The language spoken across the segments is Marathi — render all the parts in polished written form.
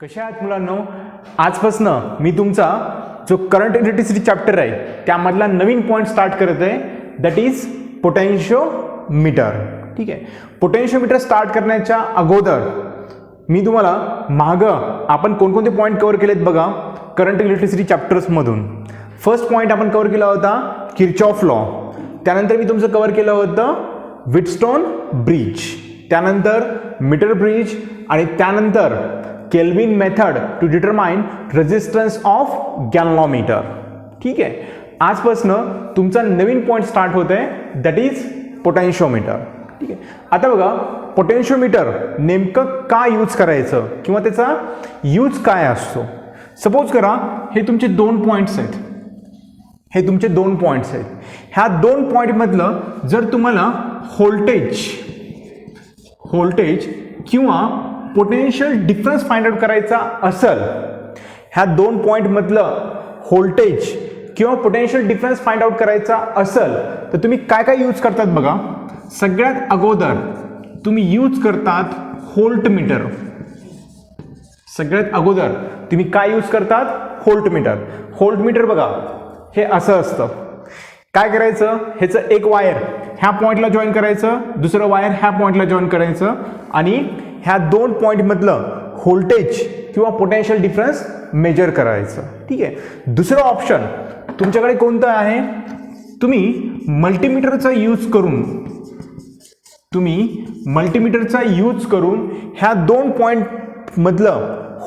कशा आहात मुलांनो? आजपासनं मी तुमचा जो करंट इलेक्ट्रिसिटी चॅप्टर आहे त्यामधला नवीन पॉईंट स्टार्ट करत आहे, दॅट इज पोटेन्शिओमीटर. ठीक आहे. पोटेन्शिओमीटर स्टार्ट करण्याच्या अगोदर मी तुम्हाला मागं आपण कोणकोणते पॉईंट कव्हर केलेत बघा करंट इलेक्ट्रिसिटी चॅप्टर्समधून. फर्स्ट पॉईंट आपण कव्हर केला होता किर्चॉफ लॉ. त्यानंतर मी तुमचं कव्हर केलं होतं व्हिटस्टोन ब्रिज, त्यानंतर मीटर ब्रिज आणि त्यानंतर Kelvin method to determine resistance of galvanometer. ठीक आहे. आजपासनं तुमचा नवीन पॉईंट स्टार्ट होत आहे, दॅट इज पोटेन्शिओमीटर. ठीक आहे. आता बघा पोटेन्शिओमीटर नेमकं का यूज करायचं किंवा त्याचा यूज काय असतो. सपोज करा हे तुमचे दोन पॉईंट्स आहेत, हे तुमचे दोन पॉईंट्स आहेत. ह्या दोन पॉईंटमधलं जर तुम्हाला व्होल्टेज किंवा पोटेन्शियल डिफरन्स फाइंड आउट करायचा असेल, ह्या दोन पॉईंटमधलं व्होल्टेज किंवा पोटेन्शियल डिफरन्स फाइंड आउट करायचा असेल तर तुम्ही काय काय यूज करतात बघा. सगळ्यात अगोदर तुम्ही यूज करतात व्होल्टमीटर. सगळ्यात अगोदर तुम्ही काय यूज करतात? व्होल्टमीटर. व्होल्टमीटर बघा हे असं असतं. काय करायचं, ह्याचं एक वायर ह्या पॉईंटला जॉईन करायचं, दुसरं वायर ह्या पॉईंटला जॉईन करायचं आणि ह्या दोन पॉईंटमधलं व्होल्टेज किंवा पोटेन्शियल डिफरन्स मेजर करायचं. ठीक आहे. दुसरं ऑप्शन तुमच्याकडे कोणतं आहे? तुम्ही मल्टीमीटरचा यूज करून ह्या दोन पॉईंटमधलं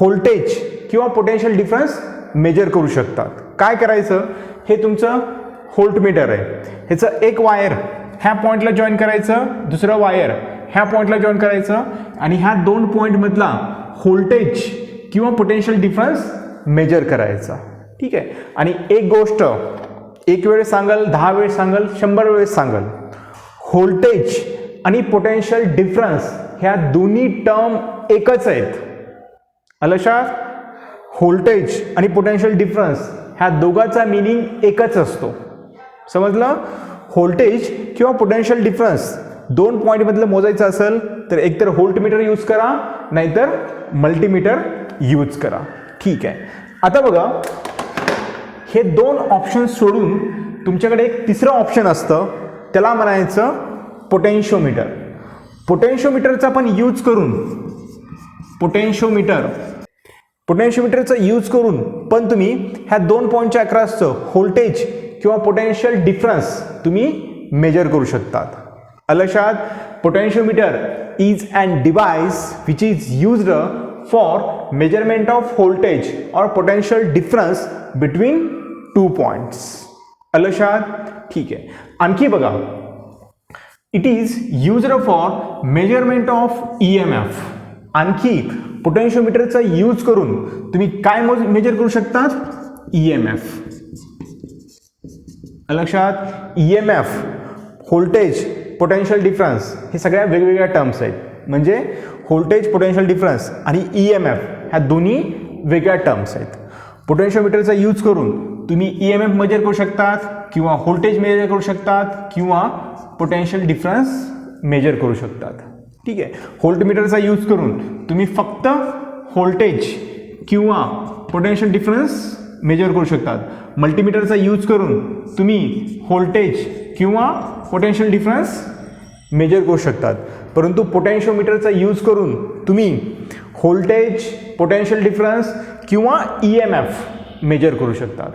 व्होल्टेज किंवा पोटेन्शियल डिफरन्स मेजर करू शकतात. काय करायचं, हे तुमचं व्होल्टमीटर आहे. ह्याचं एक वायर ह्या पॉईंटला जॉईन करायचं, दुसरं वायर ह्या पॉईंटला जॉईन करायचं आणि ह्या दोन पॉईंटमधला व्होल्टेज किंवा पोटेन्शियल डिफरन्स मेजर करायचा. ठीक आहे. आणि एक गोष्ट एक वेळेस सांगाल, 10 वेळेस सांगाल, 100 वेळेस सांगाल, व्होल्टेज आणि पोटेन्शियल डिफरन्स ह्या दोन्ही टर्म एकच आहेत. लक्षात, व्होल्टेज आणि पोटेन्शियल डिफरन्स ह्या दोघांचा मिनिंग एकच असतो. समजलं? व्होल्टेज किंवा पोटेन्शियल डिफरन्स दोन पॉईंटमधलं मोजायचं असेल तर एकतर व्होल्टमीटर यूज करा, नाहीतर मल्टीमीटर यूज करा. ठीक आहे. आता बघा हे दोन ऑप्शन सोडून तुमच्याकडे एक तिसरं ऑप्शन असतं, त्याला म्हणायचं पोटेन्शिओमीटर. पोटेन्शिओमीटरचा पण यूज करून पोटेन्शिओमीटरचा यूज करून पण तुम्ही ह्या दोन पॉईंटच्या अक्रॉसचं व्होल्टेज किंवा पोटेन्शियल डिफरन्स तुम्ही मेजर करू शकतात. लक्षात, potentiometer is an device which is used for measurement of voltage और potential difference between two points. लक्षात. ठीक आहे. आणखी बघा, it is used for measurement of EMF. आणखी पोटेन्शिओमीटरचा यूज करून तुम्ही काय मेजर करू शकतात? EMF. लक्षात, EMF, व्होल्टेज, पोटेन्शियल डिफरन्स हे सगळ्या वेगवेगळ्या टर्म्स आहेत. म्हणजे व्होल्टेज, पोटेन्शियल डिफरन्स आणि EMF ह्या दोन्ही वेगळ्या टर्म्स आहेत. पोटेन्शिओमीटरचा यूज करून तुम्ही EMF मेजर करू शकतात किंवा व्होल्टेज मेजर करू शकतात किंवा पोटेन्शियल डिफरन्स मेजर करू शकतात. ठीक आहे. व्होल्टमीटरचा यूज करून तुम्ही फक्त व्होल्टेज किंवा पोटेन्शियल डिफरन्स मेजर करू शकतात. मल्टीमीटरचा यूज करून तुम्ही व्होल्टेज किंवा पोटेन्शियल डिफरन्स मेजर करू शकतात. परंतु पोटेन्शिओमीटरचा यूज करून तुम्ही व्होल्टेज, पोटेन्शियल डिफरन्स किंवा EMF मेजर करू शकतात.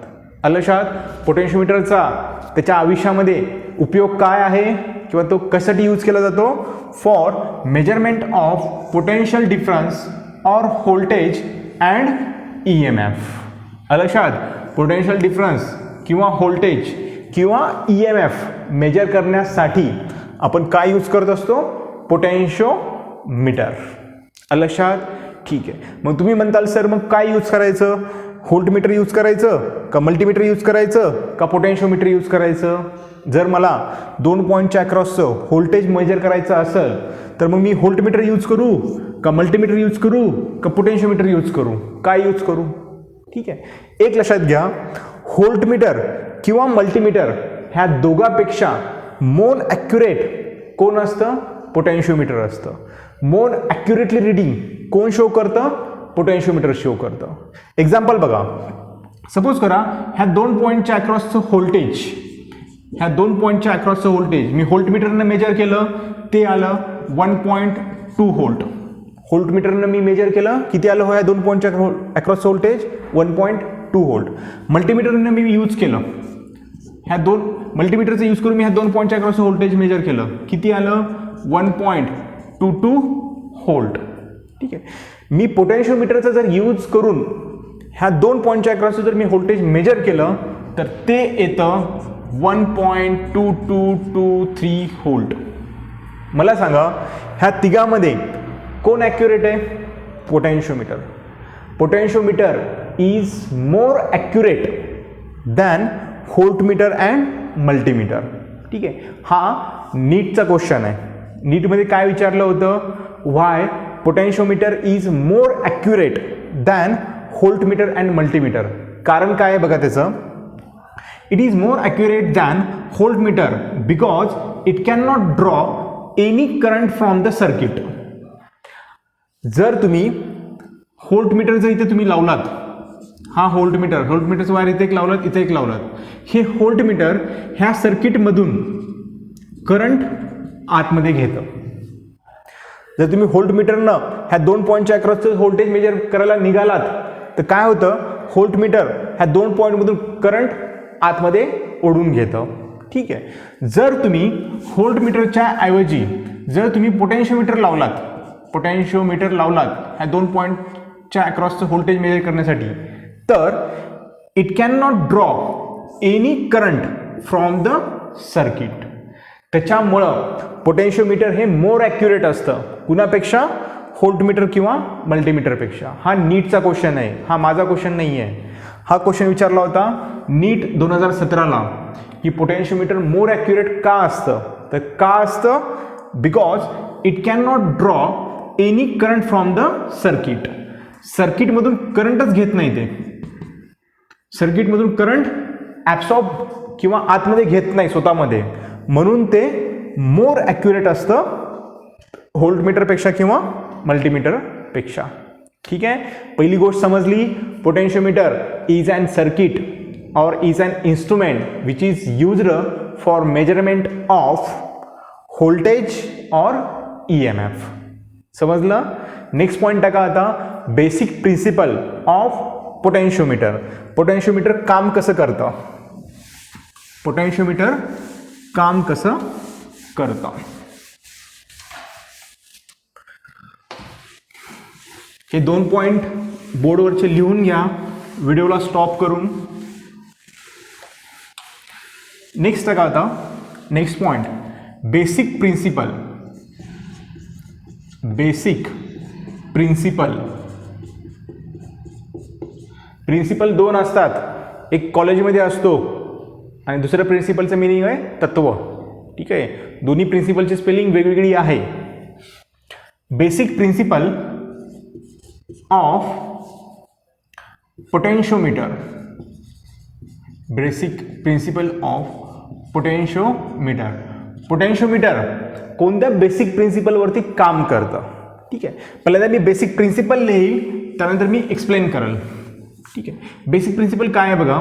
लक्षात, पोटेन्शिओमीटरचा त्याच्या आयुष्यामध्ये उपयोग काय आहे किंवा तो कशासाठी यूज केला जातो? For measurement of potential difference और व्होल्टेज अँड EMF. लक्षात, पोटेन्शियल डिफरन्स किंवा व्होल्टेज किंवा EMF मेजर करण्यासाठी आपण काय यूज करत असतो? पोटेन्शिओमीटर. लक्षात. ठीक आहे. मग तुम्ही म्हणताल सर मग काय यूज करायचं? व्होल्टमीटर यूज करायचं का मल्टीमीटर यूज करायचं का पोटेन्शिओमीटर यूज करायचं? जर मला दोन पॉईंटच्या अक्रॉसचं व्होल्टेज मेजर करायचं असेल तर मग मी व्होल्टमीटर यूज करू का मल्टीमीटर यूज करू का पोटेन्शिओमीटर यूज करू? काय यूज करू? ठीक आहे. एक लक्षात घ्या, व्होल्टमीटर किंवा मल्टीमीटर ह्या दोघांपेक्षा मोर ॲक्युरेट कोण असतं? पोटेन्शिओमीटर असतं. मोर ॲक्युरेटली रिडिंग कोण शो करतं? पोटेन्शिओमीटर शो करतं. एक्झाम्पल बघा, सपोज करा ह्या 2 पॉईंटच्या अक्रॉसचं व्होल्टेज, ह्या 2 पॉईंटच्या अक्रॉसचं व्होल्टेज मी व्होल्टमीटरनं मेजर केलं, ते आलं 1.2 व्होल्ट. व्होल्टमीटरनं मी मेजर केलं, किती आलं हो ह्या 2 पॉईंटच्या अक्रॉसचं व्होल्टेज 1.2 व्होल्ट. मल्टीमीटरनं मी यूज केलं, ह्या 2 मल्टीमीटरचा यूज करून मी ह्या 2 पॉईंटच्या अक्रॉसचं व्होल्टेज मेजर केलं, किती आलं 1.22 व्होल्ट. ठीक आहे. मी पोटेन्शिओमीटरचा जर यूज करून ह्या 2 पॉईंटच्या अक्रॉसचं जर मी व्होल्टेज मेजर केलं तर ते येतं 1.2223 व्होल्ट. मला सांगा ह्या तिघामध्ये कोण ॲक्युरेट आहे? Potentiometer. Potentiometer is more accurate than voltmeter and multimeter. ठीक आहे. हा नीटचा क्वेश्चन आहे. नीटमध्ये काय विचारलं होतं? Why potentiometer is more accurate than voltmeter and multimeter. कारण काय आहे बघा त्याचं. It is more accurate than voltmeter because it can not draw any current from the circuit. जर तुम्ही व्होल्टमीटर जर इथे तुम्ही लावलात, हा व्होल्टमीटरचं वायर इथे एक लावलात, इथे एक लावलात, हे व्होल्टमीटर ह्या सर्किटमधून करंट आतमध्ये घेतं. जर तुम्ही व्होल्टमीटरनं ह्या 2 पॉईंटच्या अक्रॉसचं व्होल्टेज मेजर करायला निघालात तर काय होतं? व्होल्टमीटर ह्या 2 पॉईंटमधून करंट आतमध्ये ओढून घेतं. ठीक आहे. जर तुम्ही व्होल्टमीटरच्या ऐवजी जर तुम्ही पोटेन्शिओमीटर लावलात ह्या 2 पॉईंटच्या अक्रॉसचं व्होल्टेज मेजर करण्यासाठी, तर it can not draw any current from the circuit. त्याच्यामुळं पोटेन्शिओमीटर हे मोर ॲक्युरेट असतं कुणापेक्षा? व्होल्टमीटर किंवा मल्टीमीटरपेक्षा. हा नीटचा क्वेश्चन आहे, हा माझा क्वेश्चन नाही आहे. हा क्वेश्चन विचारला होता नीट 2017ला की पोटेन्शिओमीटर मोर ॲक्युरेट का असतं? तर का असतं? Because it can not draw any current from the circuit. सर्किटमधून करंटच घेत नाही ते. सर्किटमधून करंट ॲब्सॉर्ब किंवा आतमध्ये घेत नाही स्वतःमध्ये, म्हणून ते मोर ॲक्युरेट असतं व्होल्टमीटरपेक्षा किंवा मल्टीमीटरपेक्षा. ठीक आहे. पहिली गोष्ट समजली, potentiometer is an circuit or is an instrument which is used for measurement of voltage or EMF. समजलं. नेक्स्ट पॉईंट टाका आता, basic principle of potentiometer. Potentiometer काम कसं करतं? पोटेन्शिओमीटर काम कसं करतं? हे 2 पॉईंट बोर्डवरचे लिहून घ्या व्हिडिओला स्टॉप करून. नेक्स्ट टाका आता, next point, basic principle. Basic principle. Principle 2 असतात, एक कॉलेजमध्ये असतो आणि दुसऱ्या प्रिन्सिपलचं मिनिंग आहे तत्व. ठीक आहे. दोन्ही प्रिन्सिपलची स्पेलिंग वेगवेगळी आहे. Basic principle of potentiometer. Basic principle of potentiometer. Potentiometer कोणत्या बेसिक प्रिन्सिपलवरती काम करतं? ठीक आहे. पहिल्यांदा मी बेसिक प्रिन्सिपल लिहील, त्यानंतर मी एक्सप्लेन करेल. ठीक आहे. बेसिक प्रिन्सिपल काय आहे बघा.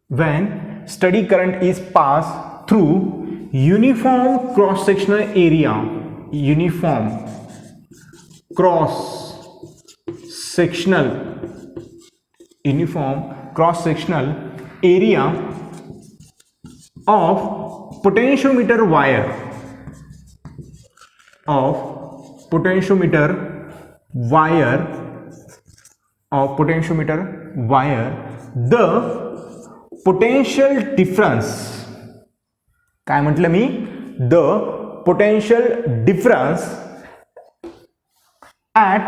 when study current is passed through uniform cross sectional area of potentiometer wire the potential difference. काय म्हटलं मी? the potential difference at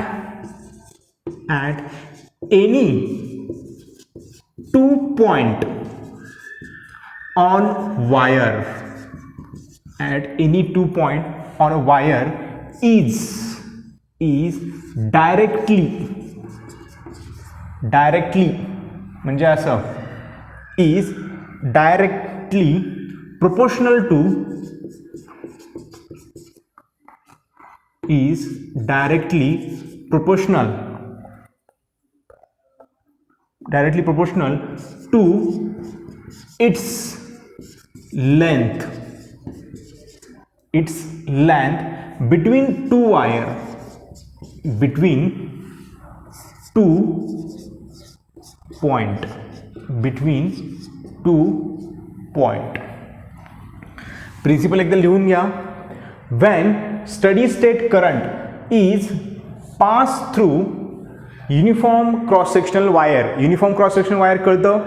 any 2 point on wire is is directly म्हणजे असं, is directly proportional to, is directly proportional to its length between two wire, between two point. Principle एकदा लिहून घ्या. when steady state current is passed through uniform cross sectional wire. Uniform cross sectional wire कळतं.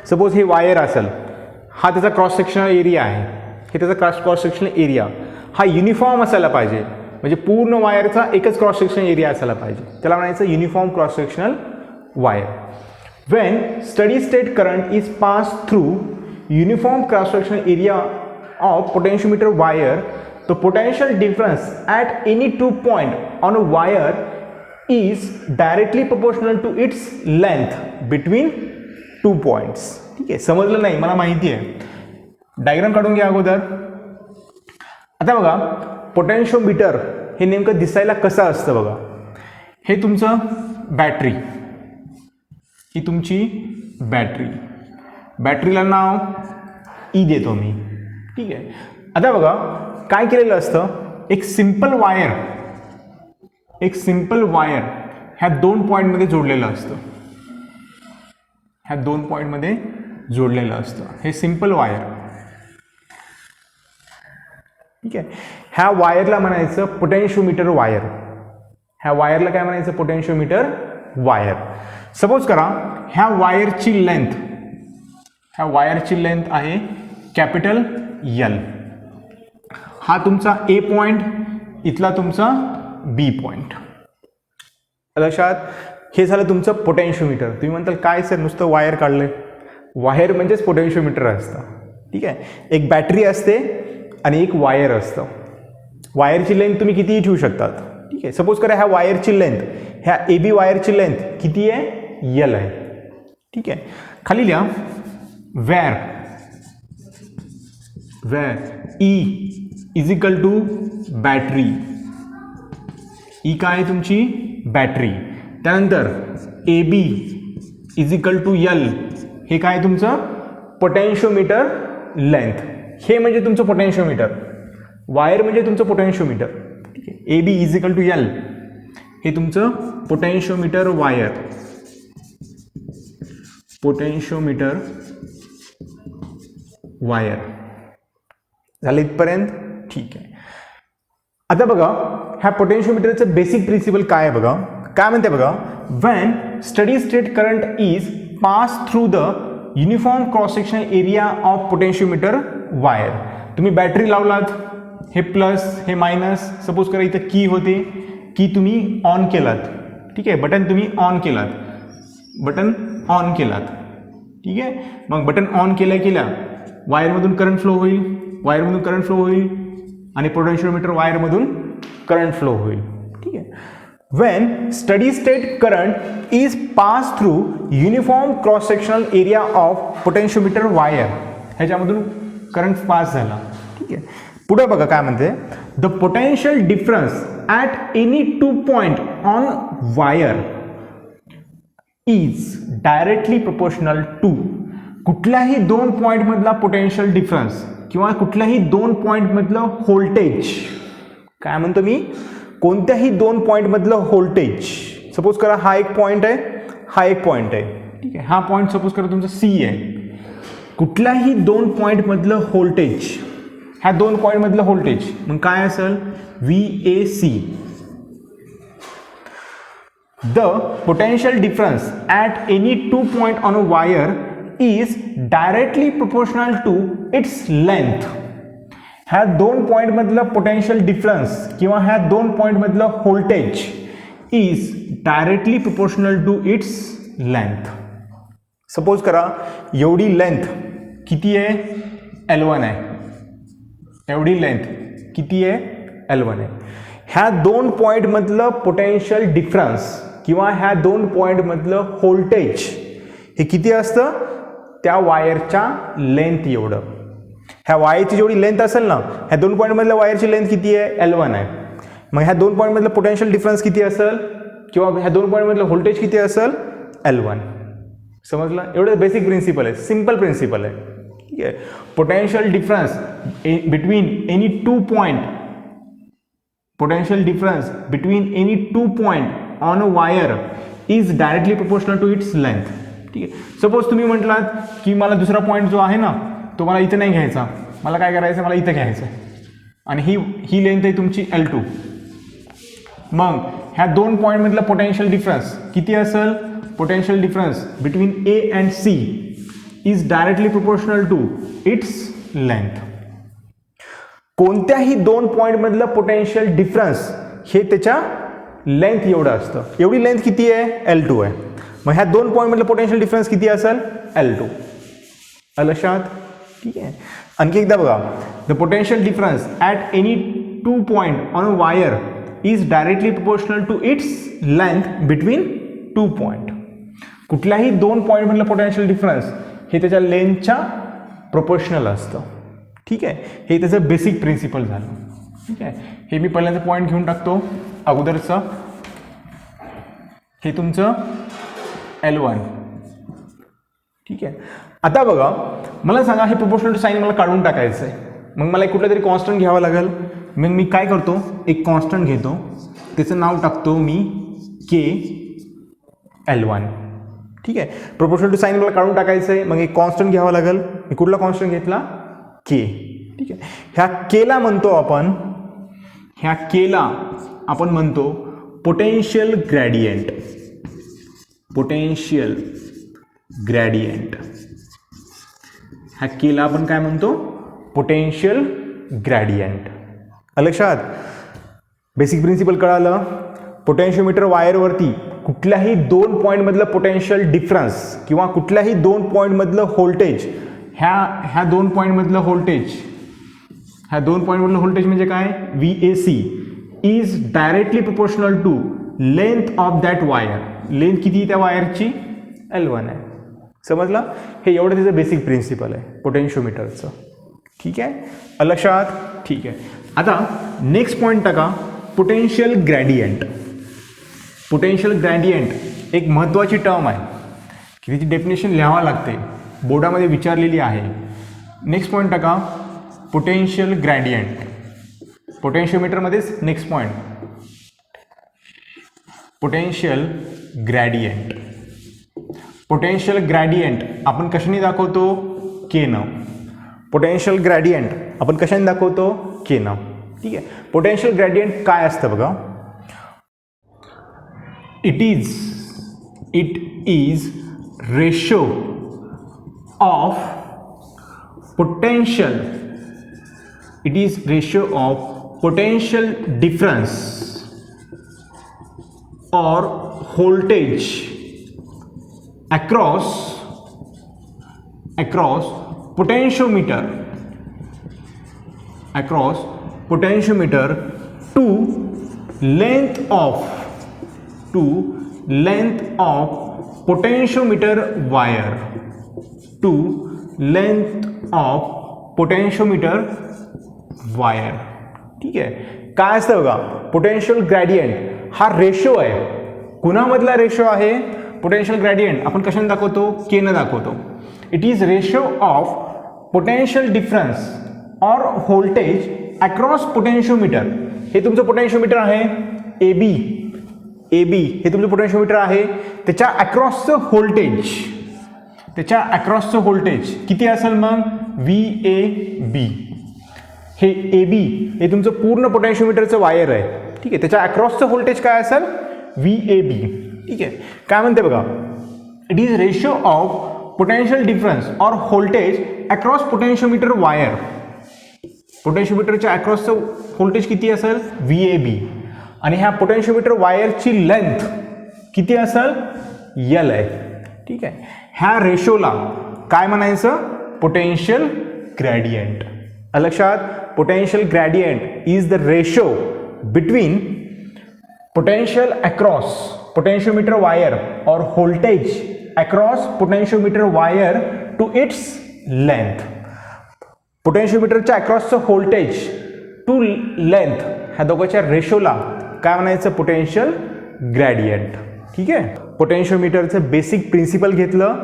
सपोज हे वायर असेल, हा त्याचा क्रॉस सेक्शनल एरिया आहे, हे त्याचा क्रॉस सेक्शनल एरिया हा युनिफॉर्म असायला पाहिजे, म्हणजे पूर्ण वायरचा एकच क्रॉस सेक्शनल एरिया असायला पाहिजे, त्याला म्हणायचं uniform cross sectional wire. when steady state current is passed through uniform cross sectional area of potentiometer wire, the potential difference at any 2 point on a wire is directly proportional to its length between 2 points. ठीक आहे, समजलं नाही मला माहिती आहे. डायग्राम काढून घ्या अगोदर. आता बघा, पोटेन्शिओमीटर हे नेमकं दिसायला कसं असतं बघा. हे तुमचं बॅटरी, ही तुमची बॅटरी, बॅटरीला नाव ई देतो मी. ठीक आहे. आता बघा काय केलेलं असतं, एक सिंपल वायर ह्या 2 पॉईंटमध्ये जोडलेलं असतं, ह्या 2 पॉईंटमध्ये जोडलेलं असतं. हे सिंपल वायर. ठीक आहे. ह्या वायरला म्हणायचं पोटेन्शिओमीटर वायर. ह्या वायरला काय म्हणायचं, पोटेन्शिओमीटर वायर. सपोज करा ह्या वायरची लेंथ आहे कॅपिटल एल. हा तुमचा ए पॉइंट, इथला तुमचा बी पॉइंट. लक्षात, हे झालं तुमचं पोटेन्शिओमीटर. तुम्ही म्हणताल काय सर नुसतं वायर काढलंय? वायर म्हणजेच पोटेन्शिओमीटर असतं. ठीक आहे. एक बॅटरी असते आणि एक वायर असतं. वायरची लेंथ तुम्ही कितीही ठेवू शकतात. ठीक आहे. सपोज करा ह्या वायरची लेंथ, ह्या ए बी वायरची लेंथ किती आहे, एल आहे. ठीक आहे. खाली लिहा where E is equal to battery. E काय आहे तुमची बॅटरी. त्यानंतर A B is equal to L, हे काय तुमचं पोटेन्शिओमीटर लेंथ. हे म्हणजे तुमचं पोटेन्शिओमीटर, वायर म्हणजे तुमचं पोटेन्शिओमीटर. ठीक आहे. A B is equal to L, हे तुमचं पोटेन्शिओमीटर वायर, पोटेन्शिओमीटर वायर. झालं इथपर्यंत? ठीक आहे. आता बघा ह्या पोटेन्शिओमीटरचं बेसिक प्रिन्सिपल काय आहे बघा. काय म्हणते बघा, when steady state current is pass through the uniform cross sectional area of potentiometer wire. तुम्ही बॅटरी लावलात, हे प्लस हे मायनस. सपोज करा इथं की होते, की तुम्ही ऑन केलात. ठीक आहे. बटन तुम्ही ऑन केलात, ठीक आहे. मग बटन ऑन केल्या वायरमधून करंट फ्लो होईल, आणि पोटेन्शिओमीटर वायरमधून करंट फ्लो होईल. ठीक आहे. When steady state current is pass through uniform cross sectional area of potentiometer wire, ह्याच्यामधून करंट पास झाला. ठीक आहे. पुढे बघा काय म्हणते, the potential difference at any 2 point on wire is directly proportional to. कुठल्याही 2 पॉइंट मधला पोटेन्शियल डिफरन्स किंवा कुठल्याही 2 पॉइंट मधलं व्होल्टेज. काय म्हणतो मी, कोणत्याही 2 पॉइंट मधलं व्होल्टेज. सपोज करा हा एक पॉइंट आहे, हा एक पॉइंट आहे. ठीक आहे. हा पॉइंट सपोज करा तुमचा सी आहे. कुठल्याही 2 पॉइंट मधलं व्होल्टेज, ह्या 2 पॉइंट मधलं व्होल्टेज मग काय असेल, VAC. The potential difference at any 2 point on a wire is directly proportional to its length. ह्या 2 पॉइंट मधलं पोटेन्शियल डिफरन्स किंवा ह्या 2 पॉइंट मधलं voltage is directly proportional to its length. Suppose करा एवढी लेंथ किती आहे, L1 आहे. एवढी लेंथ किती आहे, L1 आहे. ह्या दोन पॉईंटमधलं पोटेन्शियल डिफरन्स किंवा ह्या दोन पॉईंटमधलं व्होल्टेज हे किती असतं, त्या वायरच्या लेंथ एवढं. ह्या वायरची जेवढी लेंथ असेल ना, ह्या दोन पॉईंटमधल्या वायरची लेंथ किती आहे, L1 आहे. मग ह्या दोन पॉईंटमधलं पोटेन्शियल डिफरन्स किती असेल किंवा ह्या दोन पॉईंटमधलं व्होल्टेज किती असेल, L1. समजलं? एवढं बेसिक प्रिन्सिपल आहे, सिम्पल प्रिन्सिपल आहे. ठीक आहे. Potential difference between any two point, potential difference between any two point on a wire is directly proportional to its length. ठीक आहे. सपोज तुम्ही म्हटलात की मला दुसरा पॉईंट जो आहे ना तो मला इथे नाही घ्यायचा, मला काय करायचं, मला इथे घ्यायचं आहे आणि ही लेंथ आहे तुमची L2. मग ह्या दोन पॉईंटमधला पोटेन्शियल डिफरन्स किती असेल, potential difference between A and C is directly proportional to its length. कोणत्याही दोन पॉईंटमधलं पोटेन्शियल डिफरन्स हे त्याच्या लेंथ एवढं असतं. एवढी लेंथ किती आहे, L2 आहे. मग ह्या दोन पॉईंटमधलं पोटेन्शियल डिफरन्स किती असेल, L2. लक्षात? ठीक आहे. आणखी एकदा बघा, the potential difference at any two point on a wire is directly proportional to its length between two point. कुठल्याही दोन पॉईंटमधलं पोटेन्शियल डिफरन्स हे त्याच्या लेंथच्या प्रोपोर्शनल असतं. ठीक आहे. हे त्याचं बेसिक प्रिन्सिपल झालं. ठीक आहे. हे मी पहिल्यांदा पॉईंट घेऊन टाकतो अगोदरचं. हे तुमचं L1. ठीक आहे. आता बघा, मला सांगा हे प्रोपोर्शनल टू साईन मला काढून टाकायचं आहे. मग मला एक कुठला तरी कॉन्स्टंट घ्यावा लागेल. मग मी काय करतो, एक कॉन्स्टंट घेतो, त्याचं नाव टाकतो मी KL1. ठीक आहे. प्रोपोर्शनल टू साईन मला काढून टाकायचं आहे, मग एक कॉन्स्टंट घ्यावा लागेल. मी कुठला कॉन्स्टंट घेतला, K. ठीक आहे. ह्या केला म्हणतो आपण, ह्या केला आपण म्हणतो पोटेन्शियल ग्रॅडियंट. पोटेन्शियल ग्रॅडियंट ह्या केला आपण काय म्हणतो, पोटेन्शियल ग्रॅडियंट. लक्षात? बेसिक प्रिन्सिपल कळालं. पोटेन्शियोमीटर वायरवरती कुठल्याही दोन पॉईंटमधलं पोटेन्शियल डिफरन्स किंवा कुठल्याही दोन पॉईंटमधलं व्होल्टेज, ह्या दोन पॉईंटमधलं व्होल्टेज, ह्या दोन पॉईंटमधलं व्होल्टेज म्हणजे काय, VAC is directly proportional to length of that wire. Length किती त्या वायरची, L1 आहे. समजलं? हे एवढं त्याचं बेसिक प्रिन्सिपल आहे पोटेन्शियोमीटरचं. ठीक आहे. लक्षात? ठीक आहे. आता नेक्स्ट पॉईंट टाका, पोटेन्शियल ग्रॅडियंट. पोटेन्शियल ग्रॅडियंट एक महत्त्वाची टर्म आहे की त्याची डेफिनेशन लिहावा लागते, बोर्डामध्ये विचारलेली आहे. नेक्स्ट पॉईंट टाका, पोटेन्शियल ग्रॅडियंट. पोटेन्शियोमीटरमध्येच next point, potential gradient. Potential gradient आपण कशाने दाखवतो, Kनं. पोटेन्शियल ग्रॅडियंट आपण कशाने दाखवतो, Kनं. ठीक आहे. पोटेन्शियल ग्रॅडियंट काय असतं बघा, it is ratio of potential, it is ratio of potential difference or voltage across potentiometer to length of potentiometer wire, to length of potentiometer wire. ठीक आहे. काय असतं बघा, पोटेन्शियल ग्रॅडियंट हा रेशो आहे. कुणामधला रेशो आहे, पोटेन्शियल ग्रॅडियंट आपण कशाने दाखवतो, Kनं दाखवतो. It is ratio of potential difference or voltage across potentiometer. हे तुमचं पोटेन्शियोमीटर आहे AB हे तुमचं पोटेन्शियोमीटर आहे. त्याच्या अक्रॉसचं व्होल्टेज किती असेल मग, VAB. हे AB हे तुमचं पूर्ण पोटेन्शियोमीटरचं वायर आहे. ठीक आहे. त्याच्या अक्रॉसचं व्होल्टेज काय असेल, VAB. ठीक आहे. काय म्हणते बघा, it is ratio of potential difference or voltage across potentiometer wire. पोटेन्शियोमीटरच्या अक्रॉसचं व्होल्टेज किती असेल, VAB. आणि ह्या पोटेन्शियोमीटर वायरची लेंथ किती असेल, L आहे. ठीक आहे. ह्या रेशोला काय म्हणायचं, पोटेन्शियल ग्रॅडियंट. लक्षात? Potential gradient is the ratio between potential across potentiometer wire or voltage across potentiometer wire to its length. पोटेन्शिओमीटरच्या अक्रॉसचं व्होल्टेज टू लेंथ ह्या दोघांच्या रेशोला काय म्हणायचं? Potential gradient. ठीक आहे. पोटेन्शिओमीटरचं बेसिक प्रिन्सिपल घेतलं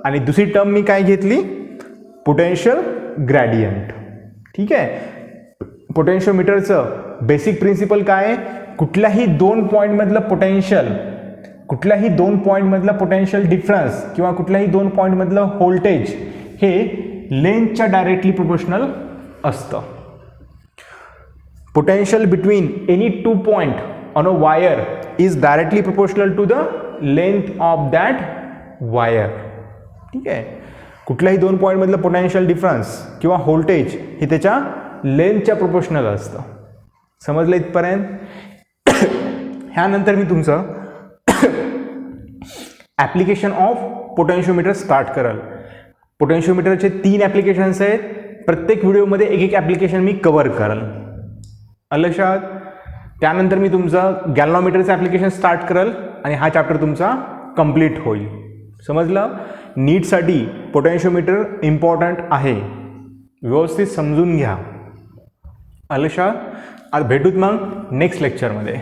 आणि दुसरी टर्म मी काय घेतली? Potential gradient. ठीक आहे. पोटेन्शिओमीटरचं बेसिक प्रिन्सिपल काय? कुठल्याही दोन पॉईंटमधलं पोटेन्शियल डिफरन्स किंवा कुठल्याही दोन पॉईंटमधलं व्होल्टेज हे लेंथच्या डायरेक्टली प्रोपोर्शनल असतं. Potential between any two point on a wire is directly proportional to the length of that wire. ठीक आहे. कुठल्याही दोन पॉईंटमधलं पोटेन्शियल डिफरन्स किंवा व्होल्टेज हे त्याच्या लेंथच्या प्रोपोर्शनल असतं. समजलं इथपर्यंत? ह्यानंतर मी तुमचं ॲप्लिकेशन ऑफ पोटेन्शिओमीटर स्टार्ट कराल. पोटेन्शिओमीटरचे 3 ॲप्लिकेशन्स आहेत. प्रत्येक व्हिडिओमध्ये एक ॲप्लिकेशन मी कव्हर कराल. लक्षात? त्यानंतर मी तुमचं गॅल्व्हनोमीटरचं ॲप्लिकेशन स्टार्ट कराल आणि हा चॅप्टर तुमचा कंप्लीट होईल. समजलं? नीटसाठी पोटेन्शिओमीटर इम्पॉर्टंट आहे. व्यवस्थित समजून घ्या. लक्षात? आज भेटूत मग नेक्स्ट लेक्चरमध्ये.